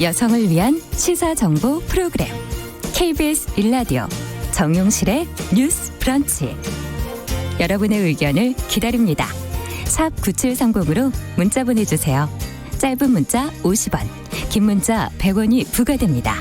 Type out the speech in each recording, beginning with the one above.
여성을 위한 시사정보 프로그램 KBS 일라디오 정용실의 뉴스 브런치. 여러분의 의견을 기다립니다. 샵 9730으로 문자 보내주세요. 짧은 문자 50원, 긴 문자 100원이 부과됩니다.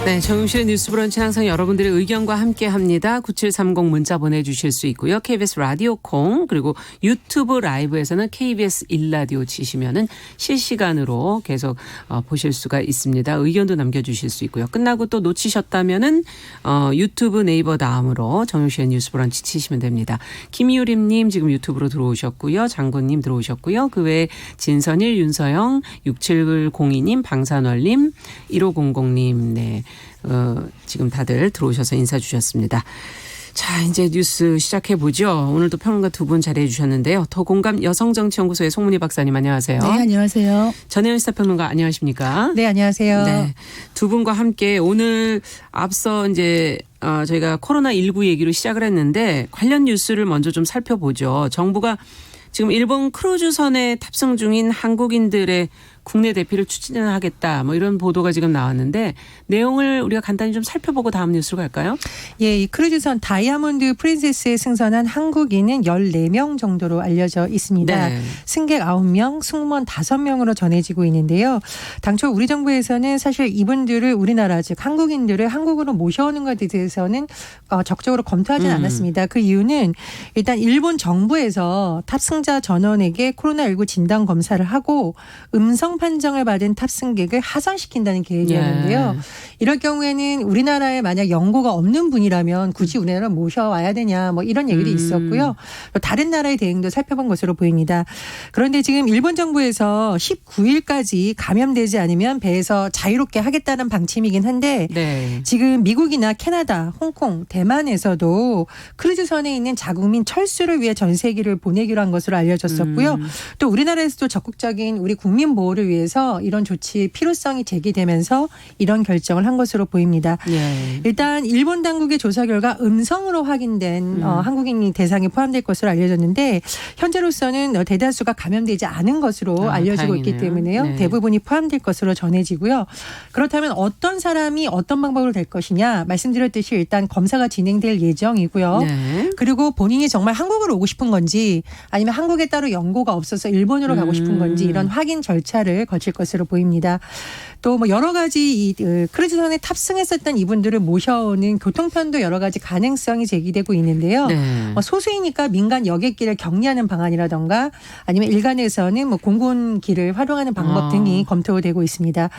네, 정용실의 뉴스 브런치 항상 여러분들의 의견과 함께합니다. 9730 문자 보내주실 수 있고요. KBS 라디오 콩 그리고 유튜브 라이브에서는 KBS 일라디오 치시면은 실시간으로 계속 보실 수가 있습니다. 의견도 남겨주실 수 있고요. 끝나고 또 놓치셨다면은 유튜브 네이버 다음으로 정용실의 뉴스 브런치 치시면 됩니다. 김유림님 지금 유튜브로 들어오셨고요. 장군님 들어오셨고요. 그 외에 진선일, 윤서영, 6702님, 방산월님, 1500님 네. 지금 다들 들어오셔서 인사 주셨습니다. 자, 이제 뉴스 시작해보죠. 오늘도 평론가 두 분 자리해 주셨는데요. 더 공감 여성정치연구소의 송문희 박사님 안녕하세요. 네, 안녕하세요. 전혜연 시사평론가 안녕하십니까? 네, 안녕하세요. 네, 두 분과 함께 오늘 앞서 이제 저희가 코로나19 얘기로 시작을 했는데 관련 뉴스를 먼저 좀 살펴보죠. 정부가 지금 일본 크루즈선에 탑승 중인 한국인들의 국내 대피를 추진하겠다 뭐 이런 보도가 지금 나왔는데 내용을 우리가 간단히 좀 살펴보고 다음 뉴스로 갈까요? 예, 이 크루즈선 다이아몬드 프린세스에 승선한 한국인은 14명 정도로 알려져 있습니다. 네. 승객 9명, 승무원 5명으로 전해지고 있는데요. 당초 우리 정부에서는 사실 이분들을 우리나라 즉 한국인들을 한국으로 모셔오는 것에 대해서는 적극적으로 검토하지는 않았습니다. 그 이유는 일단 일본 정부에서 탑승자 전원에게 코로나19 진단 검사를 하고 음성 판정을 받은 탑승객을 하선시킨다는 계획이었는데요. 네. 이럴 경우에는 우리나라에 만약 연고가 없는 분이라면 굳이 우리나라로 모셔와야 되냐 뭐 이런 얘기도 있었고요. 또 다른 나라의 대응도 살펴본 것으로 보입니다. 그런데 지금 일본 정부에서 19일까지 감염되지 않으면 배에서 자유롭게 하겠다는 방침이긴 한데 네. 지금 미국이나 캐나다, 홍콩, 대만에서도 크루즈선에 있는 자국민 철수를 위해 전세기를 보내기로 한 것으로 알려졌었고요. 또 우리나라에서도 적극적인 우리 국민 보호를 위해서 이런 조치의 필요성이 제기되면서 이런 결정을 한 것으로 보입니다. 예. 일단 일본 당국의 조사 결과 음성으로 확인된 한국인이 대상에 포함될 것으로 알려졌는데 현재로서는 대다수가 감염되지 않은 것으로 알려지고 다행이네요. 있기 때문에요. 네. 대부분이 포함될 것으로 전해지고요. 그렇다면 어떤 사람이 어떤 방법으로 될 것이냐 말씀드렸듯이 일단 검사가 진행될 예정이고요. 네. 그리고 본인이 정말 한국으로 오고 싶은 건지 아니면 한국에 따로 연고가 없어서 일본으로 가고 싶은 건지 이런 확인 절차를 거칠 것으로 보입니다. 또 뭐 여러 가지 이 크루즈선에 탑승했었던 이분들을 모셔오는 교통편도 여러 가지 가능성이 제기되고 있는데요. 네. 소수이니까 민간 여객기를 격리하는 방안이라던가 아니면 일간에서는 뭐 공군기를 활용하는 방법 등이 검토되고 있습니다.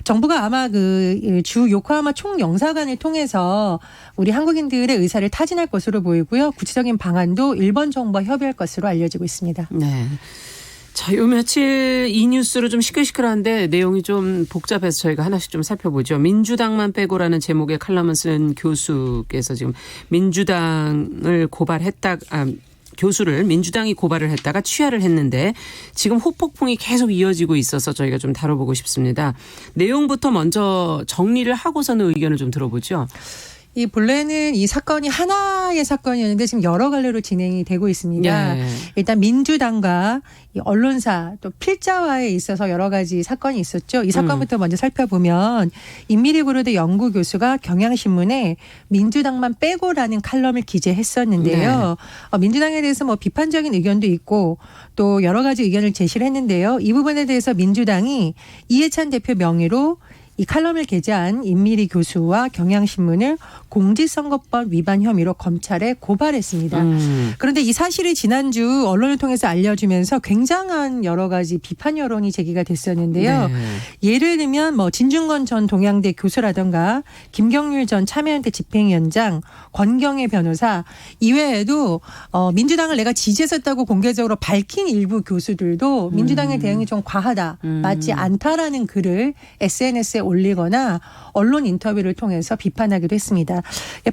정부가 아마 그 주 요코하마 총영사관을 통해서 우리 한국인들의 의사를 타진할 것으로 보이고요. 구체적인 방안도 일본 정부와 협의할 것으로 알려지고 있습니다. 네. 자, 요 며칠 이 뉴스로 좀 시끌시끌한데 내용이 좀 복잡해서 저희가 하나씩 좀 살펴보죠. 민주당만 빼고라는 제목의 칼럼을 쓴 교수께서 지금 민주당을 교수를 민주당이 고발을 했다가 취하를 했는데 지금 후폭풍이 계속 이어지고 있어서 저희가 좀 다뤄보고 싶습니다. 내용부터 먼저 정리를 하고서는 의견을 좀 들어보죠. 이 본래는 이 사건이 하나의 사건이었는데 지금 여러 갈래로 진행이 되고 있습니다. 네. 일단 민주당과 이 언론사 또 필자와에 있어서 여러 가지 사건이 있었죠. 이 사건부터 먼저 살펴보면 임미리 고려대 연구 교수가 경향신문에 민주당만 빼고라는 칼럼을 기재했었는데요. 민주당에 대해서 뭐 비판적인 의견도 있고 또 여러 가지 의견을 제시를 했는데요. 이 부분에 대해서 민주당이 이해찬 대표 명의로 이 칼럼을 게재한 임미리 교수와 경향신문을 공직선거법 위반 혐의로 검찰에 고발했습니다. 그런데 이 사실이 지난주 언론을 통해서 알려지면서 굉장한 여러 가지 비판 여론이 제기가 됐었는데요. 네. 예를 들면 뭐 진중권 전 동양대 교수라든가 김경률 전 참여연대 집행위원장, 권경애 변호사 이외에도 민주당을 내가 지지했었다고 공개적으로 밝힌 일부 교수들도 민주당의 대응이 좀 과하다, 맞지 않다라는 글을 SNS에 올리거나 언론 인터뷰를 통해서 비판하기도 했습니다.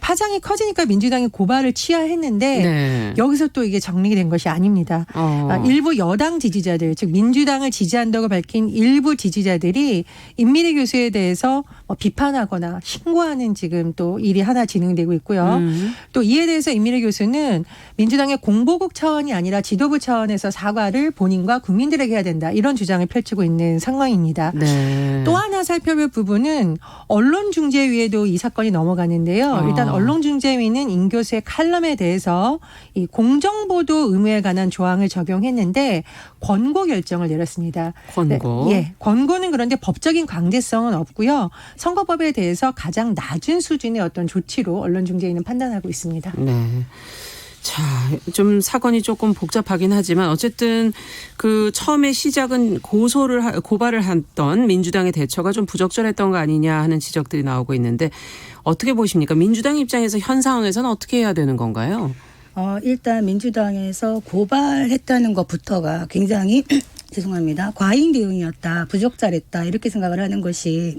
파장이 커지니까 민주당이 고발을 취하했는데 네. 여기서 또 이게 정리된 것이 아닙니다. 일부 여당 지지자들, 즉 민주당을 지지한다고 밝힌 일부 지지자들이 임미리 교수에 대해서 비판하거나 신고하는 지금 또 일이 하나 진행되고 있고요. 또 이에 대해서 임미리 교수는 민주당의 공보국 차원이 아니라 지도부 차원에서 사과를 본인과 국민들에게 해야 된다. 이런 주장을 펼치고 있는 상황입니다. 네. 또 하나 살펴볼 부분은 언론중재위에도 이 사건이 넘어가는데요. 일단 언론중재위는 임 교수의 칼럼에 대해서 이 공정보도 의무에 관한 조항을 적용했는데 권고 결정을 내렸습니다. 권고. 네, 예, 권고는 그런데 법적인 강제성은 없고요. 선거법에 대해서 가장 낮은 수준의 어떤 조치로 언론중재위는 판단하고 있습니다. 네. 자, 좀 사건이 조금 복잡하긴 하지만 어쨌든 그 처음에 시작은 고발을 했던 민주당의 대처가 좀 부적절했던 거 아니냐 하는 지적들이 나오고 있는데 어떻게 보십니까? 민주당 입장에서 현 상황에서는 어떻게 해야 되는 건가요? 일단 민주당에서 고발했다는 것부터가 굉장히 죄송합니다. 과잉 대응이었다. 부적절했다. 이렇게 생각을 하는 것이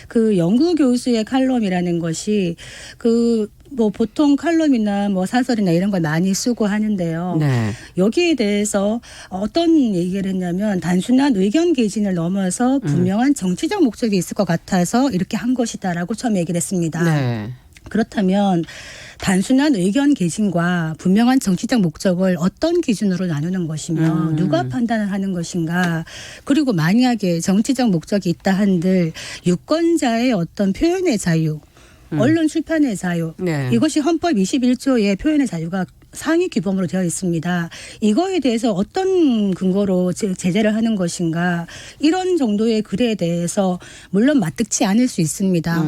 그 연구 교수의 칼럼이라는 것이 보통 칼럼이나 사설이나 이런 걸 많이 쓰고 하는데요. 네. 여기에 대해서 어떤 얘기를 했냐면 단순한 의견 개진을 넘어서 분명한 정치적 목적이 있을 것 같아서 이렇게 한 것이다라고 처음 얘기를 했습니다. 네. 그렇다면 단순한 의견 개진과 분명한 정치적 목적을 어떤 기준으로 나누는 것이며 누가 판단을 하는 것인가. 그리고 만약에 정치적 목적이 있다 한들 유권자의 어떤 표현의 자유, 언론 출판의 자유. 네. 이것이 헌법 21조의 표현의 자유가 상위 규범으로 되어 있습니다. 이거에 대해서 어떤 근거로 제재를 하는 것인가. 이런 정도의 글에 대해서 물론 맞득치 않을 수 있습니다.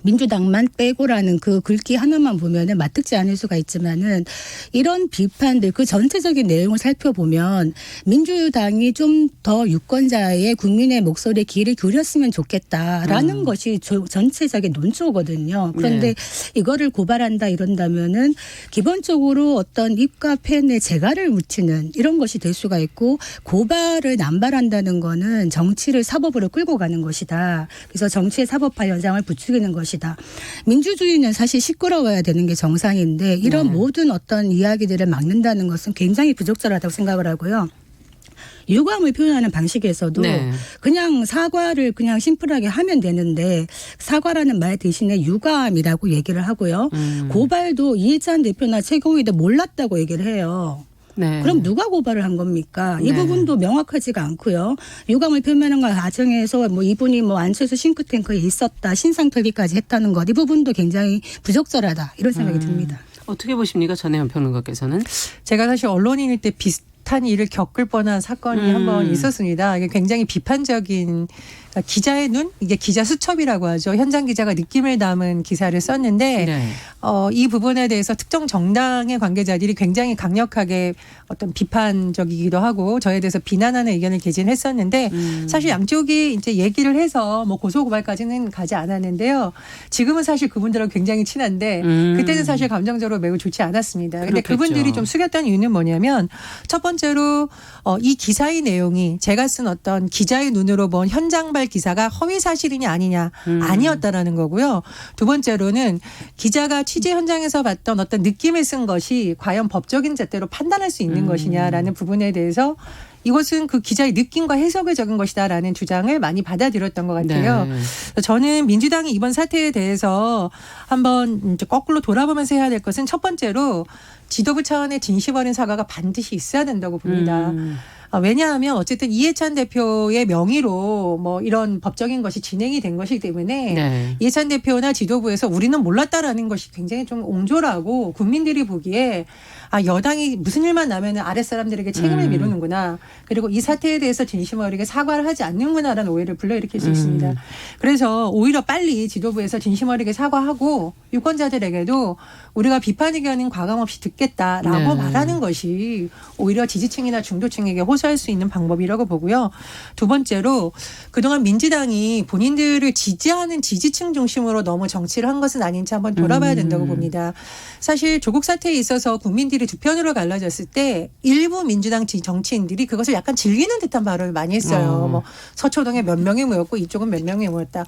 민주당만 빼고라는 그 글귀 하나만 보면은 맞득지 않을 수가 있지만은 이런 비판들 그 전체적인 내용을 살펴보면 민주당이 좀 더 유권자의 국민의 목소리에 귀를 기울였으면 좋겠다라는 것이 전체적인 논조거든요. 그런데 네. 이거를 고발한다 이런다면은 기본적으로 어떤 입과 펜에 재갈을 묻히는 이런 것이 될 수가 있고 고발을 남발한다는 거는 정치를 사법으로 끌고 가는 것이다. 그래서 정치의 사법화 현상을 부추기는 것이다. 민주주의는 사실 시끄러워야 되는 게 정상인데 이런 모든 어떤 이야기들을 막는다는 것은 굉장히 부적절하다고 생각을 하고요. 유감을 표현하는 방식에서도 그냥 사과를 그냥 심플하게 하면 되는데 사과라는 말 대신에 유감이라고 얘기를 하고요. 고발도 이해찬 대표나 최고위도 몰랐다고 얘기를 해요. 네. 그럼 누가 고발을 한 겁니까? 이 네. 부분도 명확하지가 않고요. 유감을 표명하는 과정에서 이분이 안철수 싱크탱크에 있었다. 신상털기까지 했다는 것. 이 부분도 굉장히 부적절하다. 이런 생각이 듭니다. 어떻게 보십니까? 전혜연 평론가께서는. 제가 사실 언론인일 때 비슷한 일을 겪을 뻔한 사건이 한 번 있었습니다. 이게 굉장히 비판적인 기자의 눈? 이게 기자 수첩이라고 하죠. 현장 기자가 느낌을 담은 기사를 썼는데 네. 이 부분에 대해서 특정 정당의 관계자들이 굉장히 강력하게 어떤 비판적이기도 하고 저에 대해서 비난하는 의견을 개진했었는데 사실 양쪽이 이제 얘기를 해서 고소고발까지는 가지 않았는데요. 지금은 사실 그분들하고 굉장히 친한데 그때는 사실 감정적으로 매우 좋지 않았습니다. 그런데 그렇겠죠. 그분들이 좀 숙였던 이유는 뭐냐면 첫 번째로 이 기사의 내용이 제가 쓴 어떤 기자의 눈으로 본 현장발 기사가 허위 사실이냐 아니냐 아니었다라는 거고요. 두 번째로는 기자가 취재 현장에서 봤던 어떤 느낌을 쓴 것이 과연 법적인 잣대로 판단할 수 있는 것이냐라는 부분에 대해서 이것은 그 기자의 느낌과 해석을 적은 것이다라는 주장을 많이 받아들였던 것 같아요. 네. 저는 민주당이 이번 사태에 대해서 한번 이제 거꾸로 돌아보면서 해야 될 것은 첫 번째로 지도부 차원의 진심 어린 사과가 반드시 있어야 된다고 봅니다. 왜냐하면 어쨌든 이해찬 대표의 명의로 이런 법적인 것이 진행이 된 것이기 때문에 네. 이해찬 대표나 지도부에서 우리는 몰랐다라는 것이 굉장히 좀 옹졸하고 국민들이 보기에 여당이 무슨 일만 나면 아랫사람들에게 책임을 미루는구나. 그리고 이 사태에 대해서 진심 어리게 사과를 하지 않는구나라는 오해를 불러일으킬 수 있습니다. 그래서 오히려 빨리 지도부에서 진심 어리게 사과하고 유권자들에게도 우리가 비판 의견은 과감 없이 듣겠다라고 네. 말하는 것이 오히려 지지층이나 중도층에게 호소 호소할 수 있는 방법이라고 보고요. 두 번째로 그동안 민주당이 본인들을 지지하는 지지층 중심으로 너무 정치를 한 것은 아닌지 한번 돌아봐야 된다고 봅니다. 사실 조국 사태에 있어서 국민들이 두 편으로 갈라졌을 때 일부 민주당 정치인들이 그것을 약간 즐기는 듯한 발언을 많이 했어요. 뭐 서초동에 몇 명이 모였고 이쪽은 몇 명이 모였다.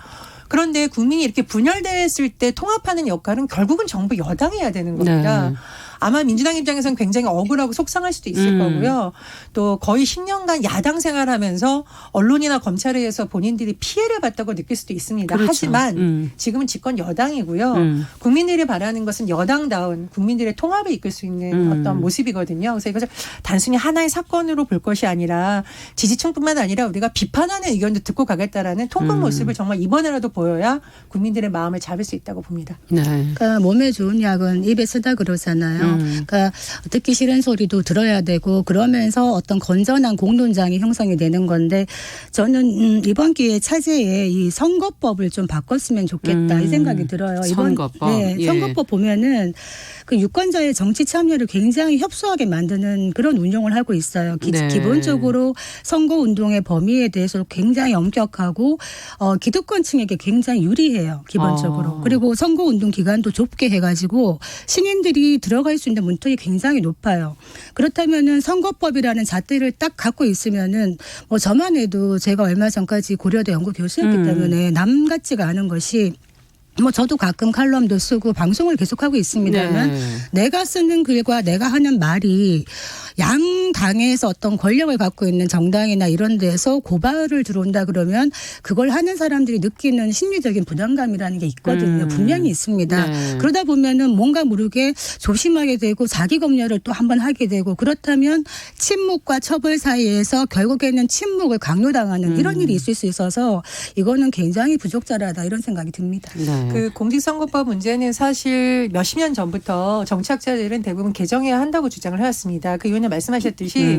그런데 국민이 이렇게 분열됐을 때 통합하는 역할은 결국은 정부 여당이 해야 되는 겁니다. 네. 아마 민주당 입장에서는 굉장히 억울하고 속상할 수도 있을 거고요. 또 거의 10년간 야당 생활하면서 언론이나 검찰에 의해서 본인들이 피해를 봤다고 느낄 수도 있습니다. 그렇죠. 하지만 지금은 집권 여당이고요. 국민들이 바라는 것은 여당다운 국민들의 통합을 이끌 수 있는 어떤 모습이거든요. 그래서 이것을 단순히 하나의 사건으로 볼 것이 아니라 지지층뿐만 아니라 우리가 비판하는 의견도 듣고 가겠다라는 통합 모습을 정말 이번에라도 보여야 국민들의 마음을 잡을 수 있다고 봅니다. 네. 그러니까 몸에 좋은 약은 입에 쓰다 그러잖아요. 그러니까 듣기 싫은 소리도 들어야 되고 그러면서 어떤 건전한 공론장이 형성이 되는 건데 저는 이번 기회에 차제에 이 선거법을 좀 바꿨으면 좋겠다 이 생각이 들어요. 선거법. 네, 예. 선거법 보면은 그 유권자의 정치 참여를 굉장히 협소하게 만드는 그런 운영을 하고 있어요. 네. 기본적으로 선거운동의 범위에 대해서 굉장히 엄격하고 기득권층에게 굉장히 유리해요. 기본적으로. 그리고 선거운동 기간도 좁게 해가지고 신인들이 들어갈 수 있는 문턱이 굉장히 높아요. 그렇다면은 선거법이라는 잣대를 딱 갖고 있으면은 뭐 저만 해도 제가 얼마 전까지 고려대 연구 교수였기 때문에 남 같지가 않은 것이 뭐 저도 가끔 칼럼도 쓰고 방송을 계속하고 있습니다만 네. 내가 쓰는 글과 내가 하는 말이 양당에서 어떤 권력을 갖고 있는 정당이나 이런 데서 고발을 들어온다 그러면 그걸 하는 사람들이 느끼는 심리적인 부담감이라는 게 있거든요. 분명히 있습니다. 네. 그러다 보면은 뭔가 모르게 조심하게 되고 자기 검열을 또 한번 하게 되고 그렇다면 침묵과 처벌 사이에서 결국에는 침묵을 강요당하는 이런 일이 있을 수 있어서 이거는 굉장히 부적절하다 이런 생각이 듭니다. 네. 그 공직선거법 문제는 사실 몇십 년 전부터 정치학자들은 대부분 개정해야 한다고 주장을 해왔습니다. 그 이유는 말씀하셨듯이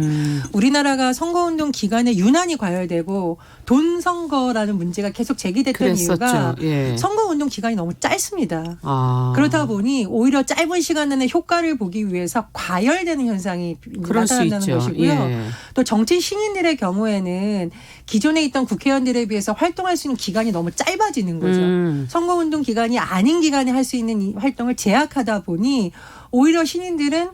우리나라가 선거운동 기간에 유난히 과열되고 돈 선거라는 문제가 계속 제기됐던 이유가 예. 선거운동 기간이 너무 짧습니다. 아. 그러다 보니 오히려 짧은 시간 안에 효과를 보기 위해서 과열되는 현상이 그럴 수 나타난다는 있죠. 것이고요. 예. 또 정치 신인들의 경우에는 기존에 있던 국회의원들에 비해서 활동할 수 있는 기간이 너무 짧아지는 거죠. 선거운동 기간이 아닌 기간에 할 수 있는 이 활동을 제약하다 보니 오히려 신인들은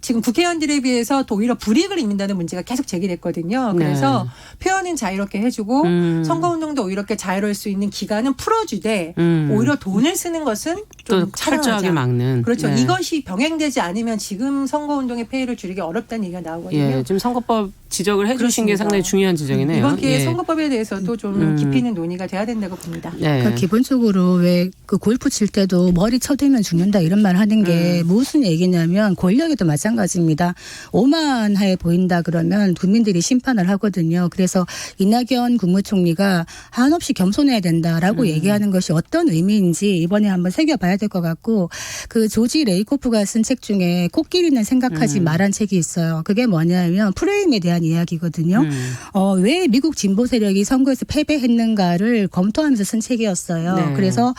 지금 국회의원들에 비해서 또 오히려 불이익을 입는다는 문제가 계속 제기됐거든요. 그래서 표현은 자유롭게 해주고 선거운동도 오히려 이렇게 자유로울 수 있는 기간은 풀어주되 오히려 돈을 쓰는 것은 또 좀 철저하게 차단하자. 막는. 그렇죠. 네. 이것이 병행되지 않으면 지금 선거운동의 폐해를 줄이기 어렵다는 얘기가 나오거든요. 예, 지금 선거법 지적을 해주신 게 그렇습니다. 상당히 중요한 지적이네요. 이번 기회에 예. 선거법에 대해서도 좀 깊이 있는 논의가 돼야 된다고 봅니다. 네. 그러니까 기본적으로 왜 그 골프 칠 때도 머리 쳐들면 죽는다 이런 말 하는 게 무슨 얘기냐면 권력에도 마찬가지입니다. 오만해 보인다 그러면 국민들이 심판을 하거든요. 그래서 이낙연 국무총리가 한없이 겸손해야 된다라고 얘기하는 것이 어떤 의미인지 이번에 한번 새겨봐야 될 것 같고 그 조지 레이코프가 쓴 책 중에 코끼리는 생각하지 말한 책이 있어요. 그게 뭐냐면 프레임에 대한 이야기거든요. 왜 미국 진보 세력이 선거에서 패배했는가를 검토하면서 쓴 책이었어요. 네. 그래서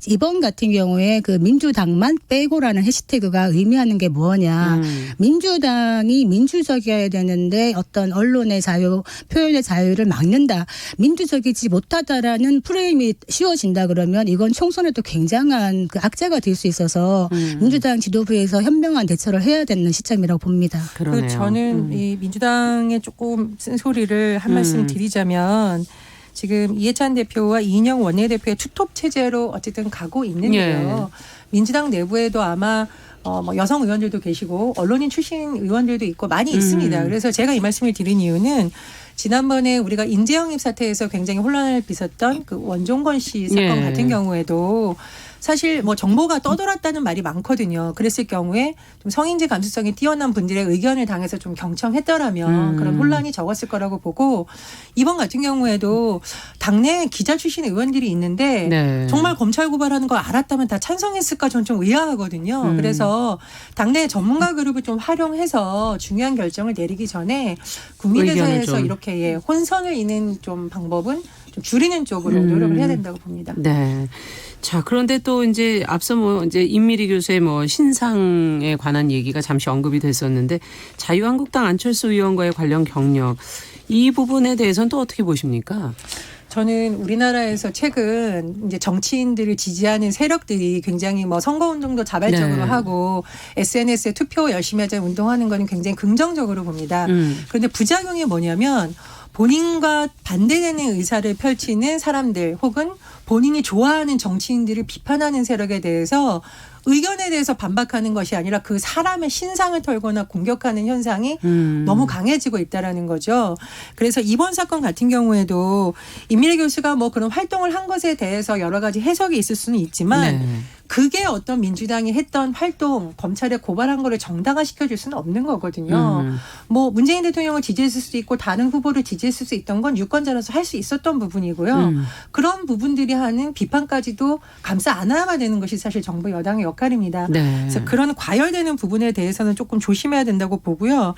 이번 같은 경우에 그 민주당만 빼고라는 해시태그가 의미하는 게 뭐냐. 민주당이 민주적이어야 되는데 어떤 언론의 자유, 표현의 자유를 막는다. 민주적이지 못하다라는 프레임이 씌워진다 그러면 이건 총선에도 굉장한 그 악재가 될 수 있어서 민주당 지도부에서 현명한 대처를 해야 되는 시점이라고 봅니다. 그러네요. 저는 이 민주당에 조금 쓴소리를 한 말씀 드리자면 지금 이해찬 대표와 이인영 원내대표의 투톱 체제로 어쨌든 가고 있는데요. 민주당 내부에도 아마 뭐 여성 의원들도 계시고 언론인 출신 의원들도 있고 많이 있습니다. 그래서 제가 이 말씀을 드린 이유는 지난번에 우리가 인재영입 사태에서 굉장히 혼란을 빚었던 그 원종건 씨 사건 같은 경우에도 사실 뭐 정보가 떠돌았다는 말이 많거든요. 그랬을 경우에 좀 성인지 감수성이 뛰어난 분들의 의견을 당해서 좀 경청했더라면 그런 혼란이 적었을 거라고 보고 이번 같은 경우에도 당내 기자 출신 의원들이 있는데 정말 검찰 고발하는 걸 알았다면 다 찬성했을까 저는 좀 의아하거든요. 그래서 당내 전문가 그룹을 좀 활용해서 중요한 결정을 내리기 전에 국민의사에서 이렇게 혼선을 이는 좀 방법은 좀 줄이는 쪽으로 노력을 해야 된다고 봅니다. 네. 자, 그런데 또 이제 앞서 뭐 이제 임미리 교수의 뭐 신상에 관한 얘기가 잠시 언급이 됐었는데 자유한국당 안철수 의원과의 관련 경력 이 부분에 대해서는 또 어떻게 보십니까? 저는 우리나라에서 최근 이제 정치인들을 지지하는 세력들이 굉장히 뭐 선거운동도 자발적으로 네. 하고 SNS에 투표 열심히 하자 운동하는 거는 굉장히 긍정적으로 봅니다. 그런데 부작용이 뭐냐면 본인과 반대되는 의사를 펼치는 사람들 혹은 본인이 좋아하는 정치인들을 비판하는 세력에 대해서 의견에 대해서 반박하는 것이 아니라 그 사람의 신상을 털거나 공격하는 현상이 너무 강해지고 있다라는 거죠. 그래서 이번 사건 같은 경우에도 임미래 교수가 뭐 그런 활동을 한 것에 대해서 여러 가지 해석이 있을 수는 있지만 네. 그게 어떤 민주당이 했던 활동, 검찰에 고발한 거를 정당화시켜줄 수는 없는 거거든요. 뭐 문재인 대통령을 지지했을 수도 있고 다른 후보를 지지했을 수 있던 건 유권자로서 할 수 있었던 부분이고요. 그런 부분들이 하는 비판까지도 감싸 안아야 되는 것이 사실 정부 여당의 역할입니다. 네. 그래서 그런 과열되는 부분에 대해서는 조금 조심해야 된다고 보고요.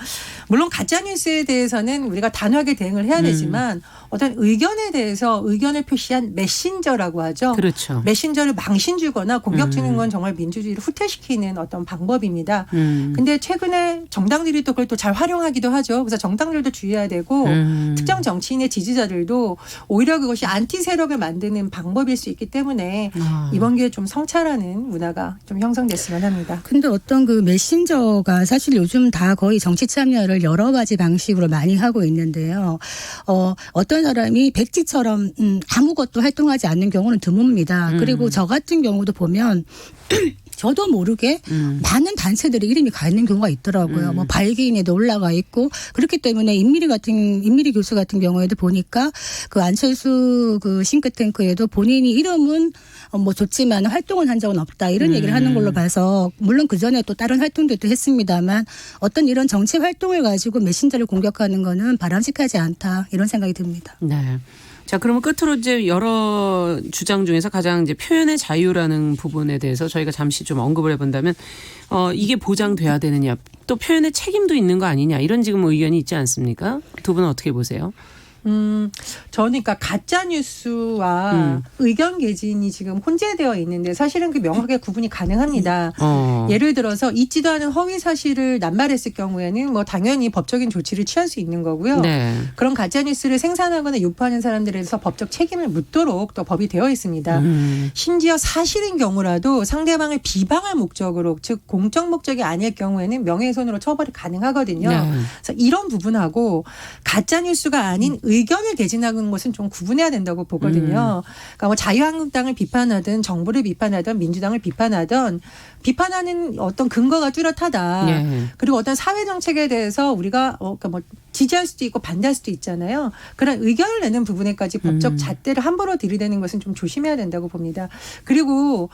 물론 가짜뉴스에 대해서는 우리가 단호하게 대응을 해야 되지만 어떤 의견에 대해서 의견을 표시한 메신저라고 하죠. 그렇죠. 메신저를 망신 주거나 공격 주는 건 정말 민주주의를 후퇴시키는 어떤 방법입니다. 근데 최근에 정당들이 또 그걸 또 잘 활용하기도 하죠. 그래서 정당들도 주의해야 되고 특정 정치인의 지지자들도 오히려 그것이 안티 세력을 만드는 방법일 수 있기 때문에 이번 기회에 좀 성찰하는 문화가 좀 형성됐으면 합니다. 근데 어떤 그 메신저가 사실 요즘 다 거의 정치 참여를 여러 가지 방식으로 많이 하고 있는데요. 어떤 사람이 백지처럼 아무것도 활동하지 않는 경우는 드뭅니다. 그리고 저 같은 경우도 보면 저도 모르게 많은 단체들의 이름이 가 있는 경우가 있더라고요. 뭐 발기인에도 올라가 있고 그렇기 때문에 임미리 교수 같은 경우에도 보니까 그 안철수 그 싱크탱크에도 본인이 이름은 뭐 좋지만 활동을 한 적은 없다 이런 얘기를 하는 걸로 봐서 물론 그 전에 또 다른 활동들도 했습니다만 어떤 이런 정치 활동을 가지고 메신저를 공격하는 거는 바람직하지 않다 이런 생각이 듭니다. 네. 자, 그러면 끝으로 이제 여러 주장 중에서 가장 이제 표현의 자유라는 부분에 대해서 저희가 잠시 좀 언급을 해본다면 이게 보장돼야 되느냐 또 표현의 책임도 있는 거 아니냐 이런 지금 의견이 있지 않습니까? 두 분은 어떻게 보세요? 저는 그러니까 가짜 뉴스와 의견 개진이 지금 혼재되어 있는데 사실은 그 명확하게 구분이 가능합니다. 예를 들어서 있지도 않은 허위 사실을 남발했을 경우에는 뭐 당연히 법적인 조치를 취할 수 있는 거고요. 네. 그런 가짜 뉴스를 생산하거나 유포하는 사람들에 대해서 법적 책임을 묻도록 또 법이 되어 있습니다. 심지어 사실인 경우라도 상대방을 비방할 목적으로 즉 공적 목적이 아닐 경우에는 명예훼손으로 처벌이 가능하거든요. 네. 그래서 이런 부분하고 가짜 뉴스가 아닌 의견을 개진하는 것은 좀 구분해야 된다고 보거든요. 그러니까 뭐 자유한국당을 비판하든 정부를 비판하든 민주당을 비판하든 비판하는 어떤 근거가 뚜렷하다. 네. 그리고 어떤 사회 정책에 대해서 우리가 그러니까 뭐 지지할 수도 있고 반대할 수도 있잖아요. 그런 의견을 내는 부분에까지 법적 잣대를 함부로 들이대는 것은 좀 조심해야 된다고 봅니다. 그리고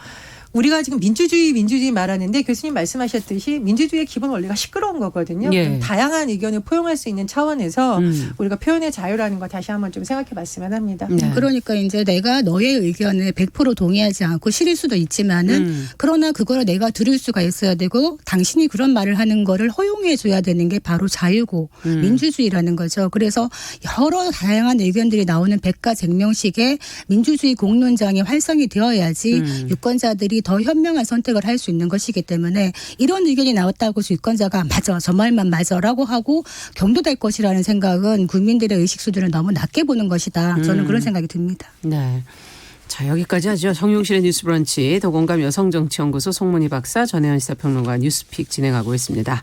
우리가 지금 민주주의 말하는데 교수님 말씀하셨듯이 민주주의의 기본 원리가 시끄러운 거거든요. 예. 좀 다양한 의견을 포용할 수 있는 차원에서 우리가 표현의 자유라는 거 다시 한번 좀 생각해 봤으면 합니다. 네. 그러니까 이제 내가 너의 의견에 100% 동의하지 않고 싫을 수도 있지만은 그러나 그거를 내가 들을 수가 있어야 되고 당신이 그런 말을 하는 거를 허용해 줘야 되는 게 바로 자유고 민주주의라는 거죠. 그래서 여러 다양한 의견들이 나오는 백가쟁명식의 민주주의 공론장이 활성이 되어야지 유권자들이 더 현명한 선택을 할 수 있는 것이기 때문에 이런 의견이 나왔다고 해서 유권자가 맞아 저 말만 맞아라고 하고 경도될 것이라는 생각은 국민들의 의식 수준을 너무 낮게 보는 것이다. 저는 그런 생각이 듭니다. 네. 자, 여기까지 하죠. 정용실의 뉴스 브런치 더공감 여성정치연구소 송문희 박사 전혜연 시사평론가 뉴스픽 진행하고 있습니다.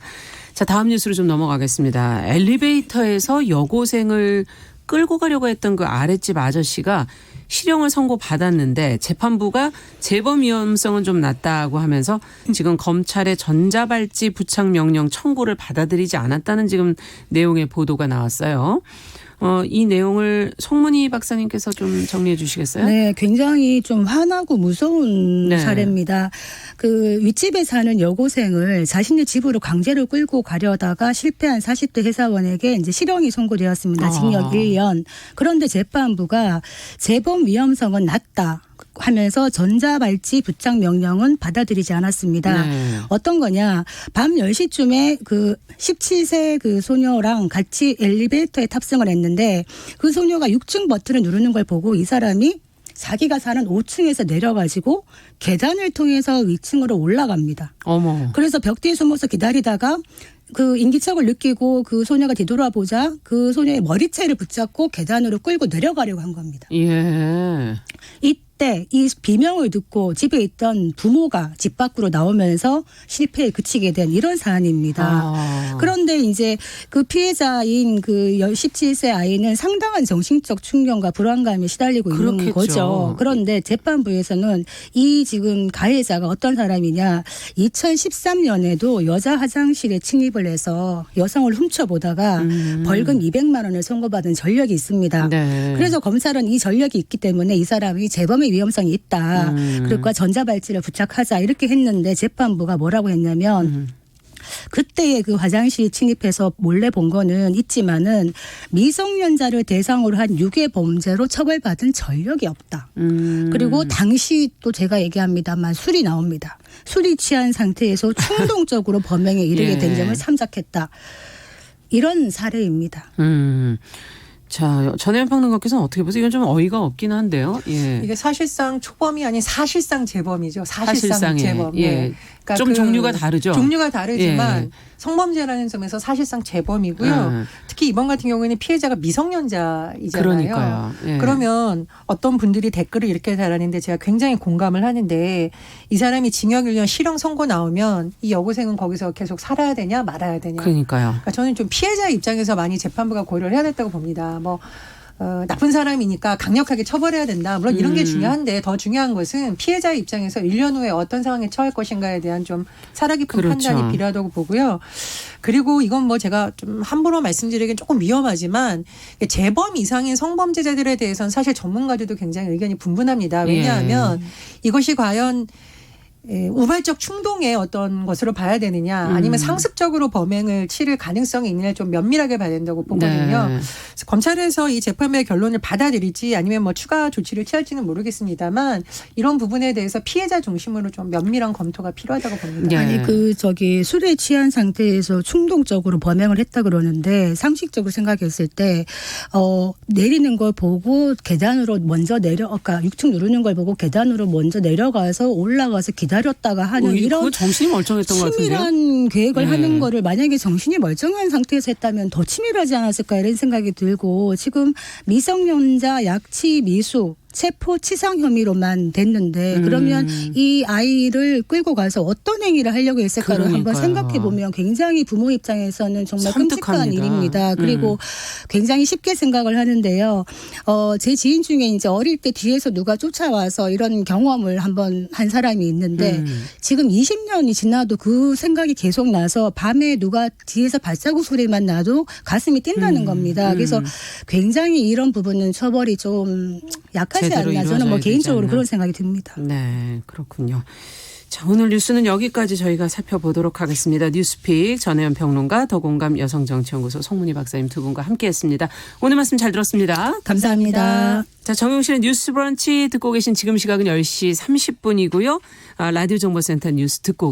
자, 다음 뉴스로 좀 넘어가겠습니다. 엘리베이터에서 여고생을 끌고 가려고 했던 그 아랫집 아저씨가 실형을 선고받았는데 재판부가 재범 위험성은 좀 낮다고 하면서 지금 검찰의 전자발찌 부착 명령 청구를 받아들이지 않았다는 지금 내용의 보도가 나왔어요. 이 내용을 송문희 박사님께서 좀 정리해 주시겠어요? 네, 굉장히 좀 화나고 무서운 네. 사례입니다. 그 윗집에 사는 여고생을 자신의 집으로 강제로 끌고 가려다가 실패한 40대 회사원에게 이제 실형이 선고되었습니다. 징역 1년. 그런데 재판부가 재범 위험성은 낮다 하면서 전자발찌 부착 명령은 받아들이지 않았습니다. 네. 어떤 거냐. 밤 10시쯤에 그 17세 그 소녀랑 같이 엘리베이터에 탑승을 했는데 그 소녀가 6층 버튼을 누르는 걸 보고 이 사람이 자기가 사는 5층에서 내려가지고 계단을 통해서 위층으로 올라갑니다. 어머. 그래서 벽 뒤에 숨어서 기다리다가 그 인기척을 느끼고 그 소녀가 뒤돌아보자 그 소녀의 머리채를 붙잡고 계단으로 끌고 내려가려고 한 겁니다. 예. 이때 이 비명을 듣고 집에 있던 부모가 집 밖으로 나오면서 실패에 그치게 된 이런 사안입니다. 아. 그런데 이제 그 피해자인 그 17세 아이는 상당한 정신적 충격과 불안감에 시달리고 있는 그렇겠죠. 거죠. 그런데 재판부에서는 이 지금 가해자가 어떤 사람이냐 2013년에도 여자 화장실에 침입을 해서 여성을 훔쳐보다가 벌금 200만 원을 선고받은 전력이 있습니다. 네. 그래서 검찰은 이 전력이 있기 때문에 이 사람이 재범의 위험성이 있다. 그러니까 전자발찌를 부착하자 이렇게 했는데 재판부가 뭐라고 했냐면 그때의 그 화장실 침입해서 몰래 본 거는 있지만은 미성년자를 대상으로 한 유괴 범죄로 처벌받은 전력이 없다. 그리고 당시 또 제가 얘기합니다만 술이 나옵니다. 술이 취한 상태에서 충동적으로 범행에 이르게 된 예. 점을 참작했다. 이런 사례입니다. 자, 전혜연 평론가께서는 어떻게 보세요? 이건 좀 어이가 없긴 한데요. 예. 이게 사실상 초범이 아닌 사실상 재범이죠. 사실상 사실상에. 재범. 예. 네. 그러니까 좀 종류가 다르죠. 종류가 다르지만 예. 성범죄라는 점에서 사실상 재범이고요. 특히 이번 같은 경우에는 피해자가 미성년자이잖아요. 그러니까요. 예. 그러면 어떤 분들이 댓글을 이렇게 달았는데 제가 굉장히 공감을 하는데 이 사람이 징역 1년 실형 선고 나오면 이 여고생은 거기서 계속 살아야 되냐 말아야 되냐. 그러니까요. 그러니까 저는 좀 피해자 입장에서 많이 재판부가 고려를 해야 됐다고 봅니다. 나쁜 사람이니까 강력하게 처벌해야 된다. 물론 이런 게 중요한데 더 중요한 것은 피해자의 입장에서 1년 후에 어떤 상황에 처할 것인가에 대한 좀 살아깊은 그렇죠. 판단이 필요하다고 보고요. 그리고 이건 뭐 제가 좀 함부로 말씀드리기엔 조금 위험하지만 재범 이상인 성범죄자들에 대해서는 사실 전문가들도 굉장히 의견이 분분합니다. 왜냐하면 이것이 과연 우발적 충동의 어떤 것으로 봐야 되느냐 아니면 상습적으로 범행을 치를 가능성이 있느냐 좀 면밀하게 봐야 된다고 보거든요. 네. 그래서 검찰에서 이 재판부의 결론을 받아들일지 아니면 뭐 추가 조치를 취할지는 모르겠습니다만 이런 부분에 대해서 피해자 중심으로 좀 면밀한 검토가 필요하다고 봅니다. 예. 아니 술에 취한 상태에서 충동적으로 범행을 했다 그러는데 상식적으로 생각했을 때 내리는 걸 보고 계단으로 먼저 그러니까 6층 누르는 걸 보고 계단으로 먼저 내려가서 올라가서 기다렸다가 하는 이런 그거 정신이 멀쩡했던 것 같은데요. 치밀한 계획을 네. 하는 거를 만약에 정신이 멀쩡한 상태에서 했다면 더 치밀하지 않았을까 이런 생각이 들고 지금 미성년자 약취 미수 체포치상 혐의로만 됐는데 그러면 이 아이를 끌고 가서 어떤 행위를 하려고 했을까를 한번 그러니까요. 생각해 보면 굉장히 부모 입장에서는 정말 끔찍한 섬뜩합니다. 일입니다. 그리고 굉장히 쉽게 생각을 하는데요. 제 지인 중에 이제 어릴 때 뒤에서 누가 쫓아와서 이런 경험을 한번 한 사람이 있는데 지금 20년이 지나도 그 생각이 계속 나서 밤에 누가 뒤에서 발자국 소리만 나도 가슴이 뛴다는 겁니다. 그래서 굉장히 이런 부분은 처벌이 좀 약하지 제대로 않나 저는 뭐 이루어져야 개인적으로 되지 않나. 그런 생각이 듭니다. 네, 그렇군요. 자, 오늘 뉴스는 여기까지 저희가 살펴보도록 하겠습니다. 뉴스픽 전혜연 평론가, 더공감 여성정치연구소 송문희 박사님 두 분과 함께했습니다. 오늘 말씀 잘 들었습니다. 감사합니다. 자, 정용실의 뉴스 브런치 듣고 계신 지금 시각은 10시 30분이고요. 라디오 정보센터 뉴스 듣고